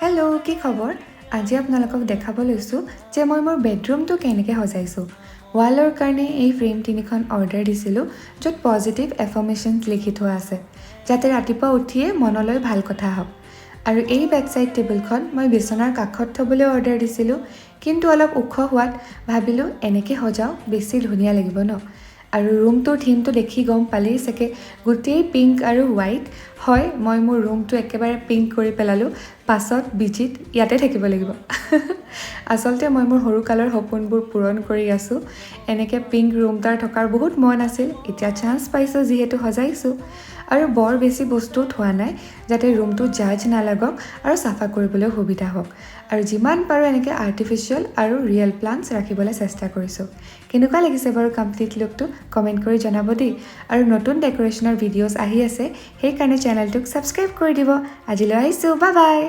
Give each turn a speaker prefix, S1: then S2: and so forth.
S1: hello' কি খবৰ আজি আপোনালোকক দেখাব লৈছোঁ যে মই মোৰ বেডৰুমটো কেনেকৈ সজাইছোঁ ৱালৰ কাৰণে এই ফ্ৰেম তিনিখন অৰ্ডাৰ দিছিলোঁ য'ত পজিটিভ এফাৰ্মেশ্যনছ লিখি থোৱা আছে যাতে ৰাতিপুৱা উঠিয়ে মনলৈ ভাল কথা আহক আৰু এই বেডছাইড টেবুলখন মই বিচনাৰ কাষত থ'বলৈ অৰ্ডাৰ দিছিলোঁ কিন্তু অলপ ওখ হোৱাত ভাবিলোঁ এনেকৈ সজাওঁ বেছি ধুনীয়া লাগিব ন আৰু ৰুমটোৰ থিমটো দেখি গম পালেই চাগে গোটেই পিংক আৰু হোৱাইট হয় মই মোৰ ৰুমটো একেবাৰে পিংক কৰি পেলালোঁ পাছত বিজিত ইয়াতে থাকিব লাগিব আচলতে মই মোৰ সৰুকালৰ সপোনবোৰ পূৰণ কৰি আছোঁ এনেকৈ পিংক ৰুম এটাৰ থকাৰ বহুত মন আছিল এতিয়া চান্স পাইছোঁ যিহেতু সজাইছোঁ আৰু বৰ বেছি বস্তু থোৱা নাই যাতে ৰুমটো জাজ নালাগক আৰু চাফা কৰিবলৈ সুবিধা হওক আৰু যিমান পাৰোঁ এনেকৈ আৰ্টিফিচিয়েল আৰু ৰিয়েল প্লাণ্টছ ৰাখিবলৈ চেষ্টা কৰিছোঁ কেনেকুৱা লাগিছে বাৰু কমপ্লিট লুকটো কমেণ্ট কৰি জনাব দেই আৰু নতুন ডেক'ৰেশ্যনৰ ভিডিঅ'জ আহি আছে সেইকাৰণে চেনেলটোক ছাবস্ক্ৰাইব কৰি দিব আজিলৈ আহিছোঁ বাই বাই